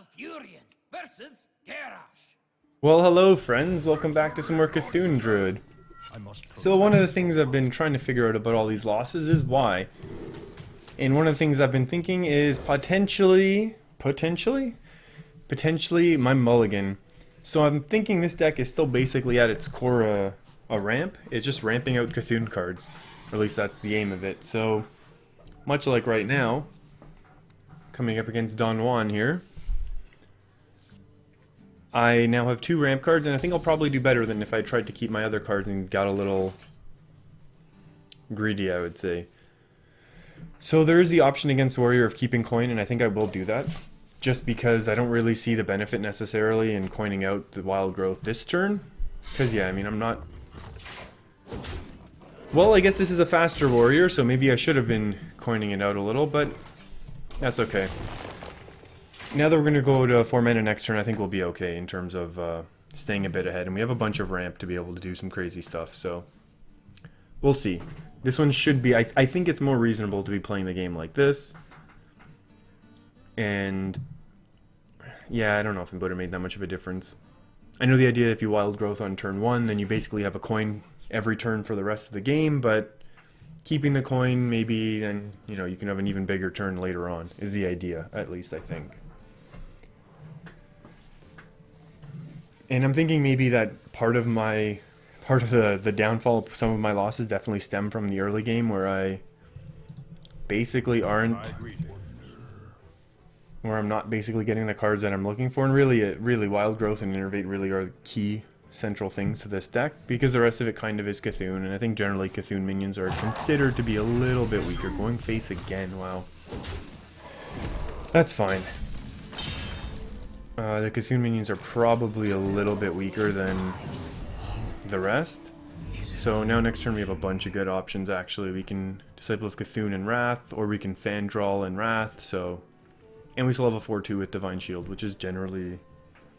Malfurion versus Garrosh. Well, hello friends, welcome back to some more C'Thun Druid. So one of the things I've been trying to figure out about all these losses is why. And one of the things I've been thinking is potentially my mulligan. So I'm thinking this deck is still basically at its core a ramp. It's just ramping out C'Thun cards. Or at least that's the aim of it. So, much like right now, coming up against Don Juan here, I now have 2 ramp cards, and I think I'll probably do better than if I tried to keep my other cards and got a little greedy, I would say. So there is the option against Warrior of keeping coin, and I think I will do that. Just because I don't really see the benefit necessarily in coining out the Wild Growth this turn. Because yeah, I mean, I'm not... Well, I guess this is a faster Warrior, so maybe I should have been coining it out a little, but that's okay. Now that we're going to go to 4 mana next turn, I think we'll be okay in terms of staying a bit ahead. And we have a bunch of ramp to be able to do some crazy stuff, so we'll see. This one should be... I think it's more reasonable to be playing the game like this. And yeah, I don't know if it would have made that much of a difference. I know the idea if you Wild Growth on turn 1, then you basically have a coin every turn for the rest of the game, but keeping the coin, maybe then, you know, you can have an even bigger turn later on, is the idea, at least I think. And I'm thinking maybe that part of the downfall of some of my losses definitely stem from the early game where I basically I'm not basically getting the cards that I'm looking for, and really Wild Growth and Innervate really are the key central things to this deck, because the rest of it kind of is C'Thun, and I think generally C'Thun minions are considered to be a little bit weaker. Going face again, wow. That's fine. The C'Thun minions are probably a little bit weaker than the rest. So now next turn we have a bunch of good options actually. We can Disciple of C'Thun and Wrath, or we can Fandral and Wrath, so... And we still have a 4-2 with Divine Shield, which is generally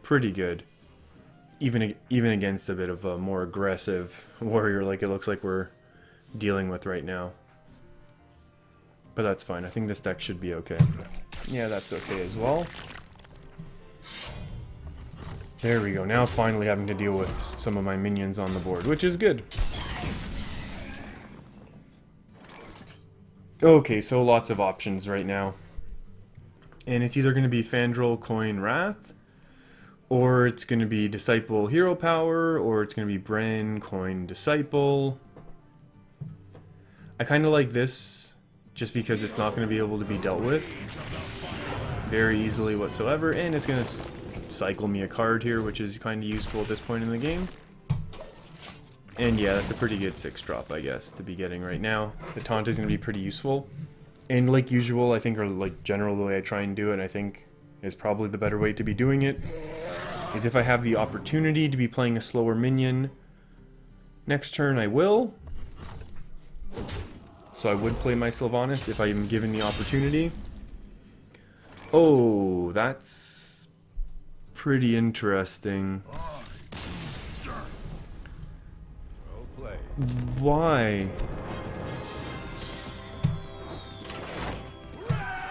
pretty good. Even against a bit of a more aggressive warrior like it looks like we're dealing with right now. But that's fine. I think this deck should be okay. Yeah, that's okay as well. There we go. Now finally having to deal with some of my minions on the board, which is good. Okay, so lots of options right now. And it's either going to be Fandral, Coin, Wrath, or it's going to be Disciple, Hero Power, or it's going to be Bren, Coin, Disciple. I kind of like this just because it's not going to be able to be dealt with very easily whatsoever, and it's going to cycle me a card here, which is kind of useful at this point in the game. And yeah, that's a pretty good 6-drop, I guess, to be getting right now. The taunt is going to be pretty useful. And like usual, I think, or like general the way I try and do it, I think is probably the better way to be doing it, is if I have the opportunity to be playing a slower minion next turn, I will. So I would play my Sylvanas if I am given the opportunity. Oh, that's pretty interesting. Why?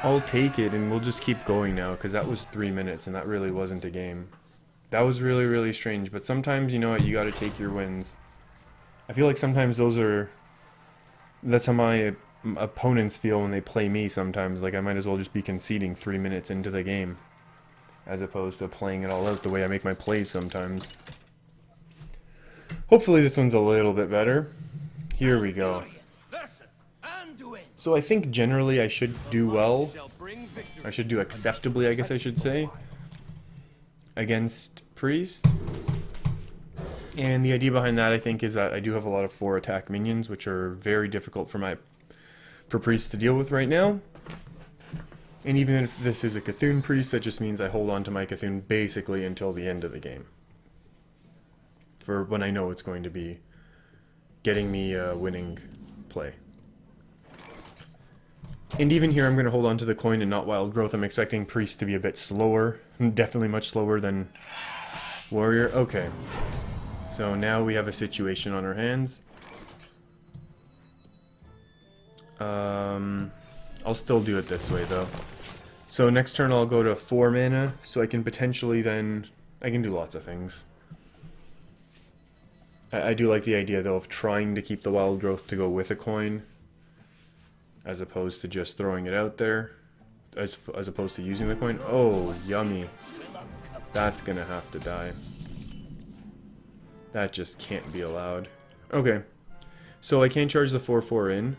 I'll take it, and we'll just keep going now, because that was 3 minutes, and that really wasn't a game. That was really, really strange, but sometimes, you know what, you gotta take your wins. I feel like sometimes that's how my opponents feel when they play me sometimes. Like, I might as well just be conceding 3 minutes into the game, as opposed to playing it all out the way I make my plays sometimes. Hopefully this one's a little bit better. Here we go. So I think generally I should do well. I should do acceptably, I guess I should say, against Priest. And the idea behind that, I think, is that I do have a lot of 4-attack minions, which are very difficult for Priest to deal with right now. And even if this is a C'Thun Priest, that just means I hold on to my C'Thun basically until the end of the game. For when I know it's going to be getting me a winning play. And even here, I'm going to hold on to the coin and not Wild Growth. I'm expecting Priest to be a bit slower. Definitely much slower than Warrior. Okay. So now we have a situation on our hands. I'll still do it this way, though. So next turn I'll go to 4 mana, so I can potentially then... I can do lots of things. I do like the idea, though, of trying to keep the Wild Growth to go with a coin, as opposed to just throwing it out there, as opposed to using the coin. Oh, yummy. That's gonna have to die. That just can't be allowed. Okay, so I can't charge the 4/4 in,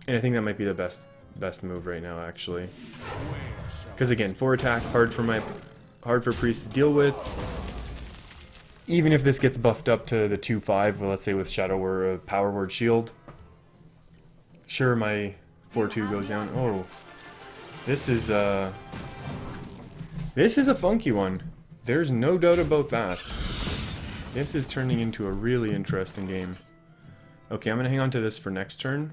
and I think that might be the best move right now, actually. Because again, 4 attack, hard for Priest to deal with. Even if this gets buffed up to the 2/5, let's say with Shadow or Power Word Shield. Sure, my 4/2 goes down. Oh, this is a funky one. There's no doubt about that. This is turning into a really interesting game. Okay, I'm gonna hang on to this for next turn.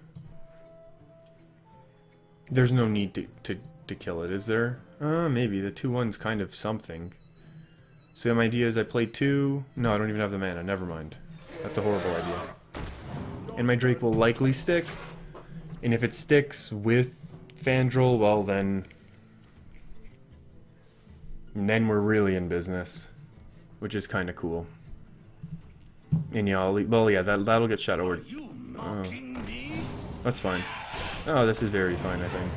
There's no need to kill it, is there? Maybe. The 2/1's kind of something. So my idea is I play 2... No, I don't even have the mana. Never mind. That's a horrible idea. And my Drake will likely stick. And if it sticks with Fandral, well then we're really in business. Which is kind of cool. And yeah, that'll get Shadow Word. Oh. That's fine. Oh, this is very fine, I think.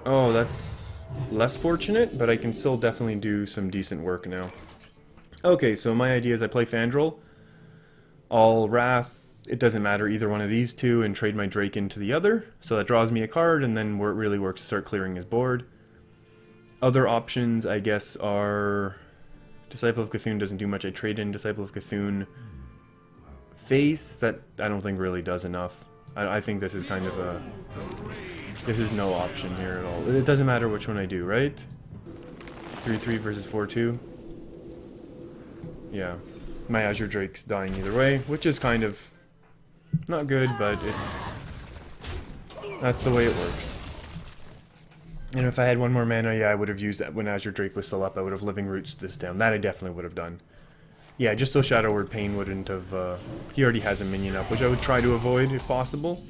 Oh, that's less fortunate, but I can still definitely do some decent work now. Okay, so my idea is I play Fandral. I'll Wrath, it doesn't matter, either one of these two, and trade my Drake into the other. So that draws me a card, and then where it really works to start clearing his board. Other options, I guess, are... Disciple of C'Thun doesn't do much. I trade in Disciple of C'Thun face. That I don't think really does enough. I think this is kind of a... This is no option here at all. It doesn't matter which one I do, right? 3/3 versus 4/2. Yeah. My Azure Drake's dying either way, which is kind of not good, but that's the way it works. And if I had one more mana, yeah, I would have used that when Azure Drake was still up. I would have Living Roots this down. That I definitely would have done. Yeah, just so Shadow Word Pain wouldn't have... he already has a minion up, which I would try to avoid if possible.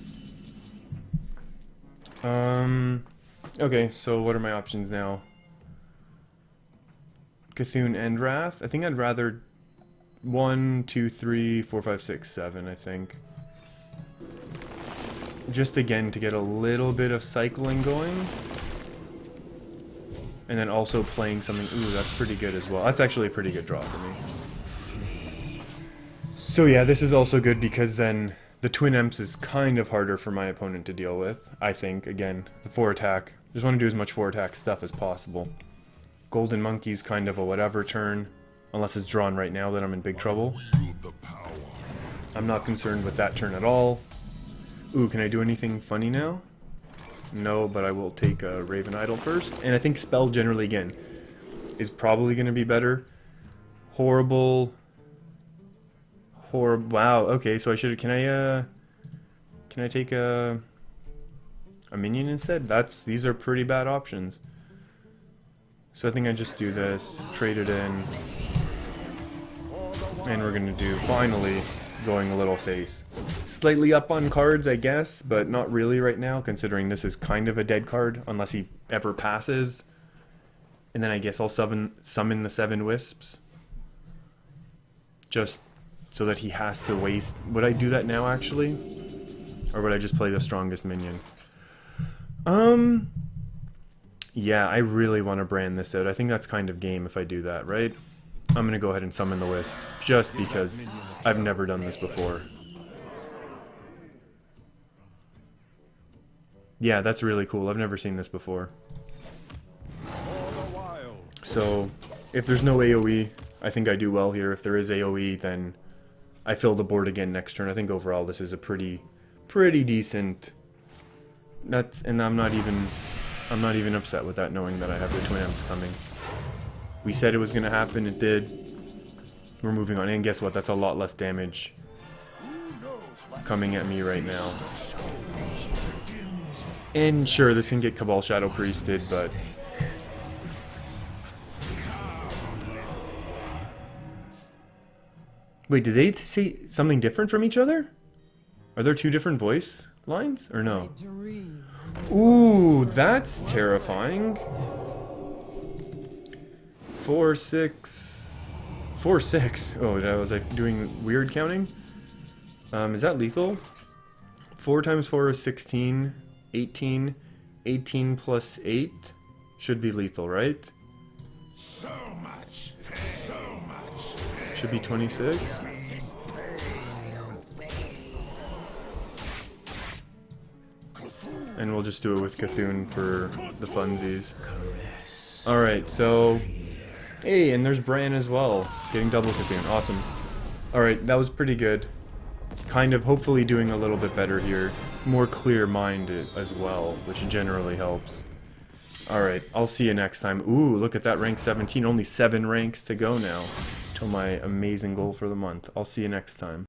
Okay, so what are my options now? C'Thun and Wrath. I think I'd rather 1, 2, 3, 4, 5, 6, 7, I think. Just again to get a little bit of cycling going. And then also playing something... Ooh, that's pretty good as well. That's actually a pretty good draw for me. So yeah, this is also good because then the Twin Imps is kind of harder for my opponent to deal with, I think. Again, the 4 attack. Just want to do as much 4 attack stuff as possible. Golden Monkey's kind of a whatever turn. Unless it's drawn right now, then I'm in big trouble. I'm not concerned with that turn at all. Ooh, can I do anything funny now? No, but I will take a Raven Idol first. And I think Spell generally, again, is probably going to be better. Horrible. Wow, okay, so I should... Can I take a minion instead? These are pretty bad options. So I think I just do this, trade it in. And we're going to do, finally, going a little face. Slightly up on cards, I guess, but not really right now, considering this is kind of a dead card, unless he ever passes. And then I guess I'll summon the 7 Wisps. Just so that he has to waste... Would I do that now, actually? Or would I just play the strongest minion? Yeah, I really want to brand this out. I think that's kind of game if I do that, right? I'm going to go ahead and summon the Wisps, just because I've never done this before. Yeah, that's really cool. I've never seen this before. So, if there's no AoE, I think I do well here. If there is AoE, then I fill the board again next turn. I think overall this is a pretty decent... And I'm not even upset with that, knowing that I have the Twin Imps coming. We said it was going to happen, it did. We're moving on, and guess what? That's a lot less damage coming at me right now. And sure, this can get Cabal Shadow Priested, but... Wait, did they say something different from each other? Are there 2 different voice lines, or no? Ooh, that's terrifying. 4, 6... 4, 6. Oh, was I doing weird counting? Is that lethal? 4 times 4 is 16. 18. 18 plus 8 should be lethal, right? So much pain. So much pain. Should be 26. And we'll just do it with C'Thun for the funsies. Alright, so... Hey, and there's Bran as well. Getting double C'Thun. Awesome. Alright, that was pretty good. Kind of hopefully doing a little bit better here. More clear-minded as well, which generally helps. Alright, I'll see you next time. Ooh, look at that, rank 17. Only 7 ranks to go now till my amazing goal for the month. I'll see you next time.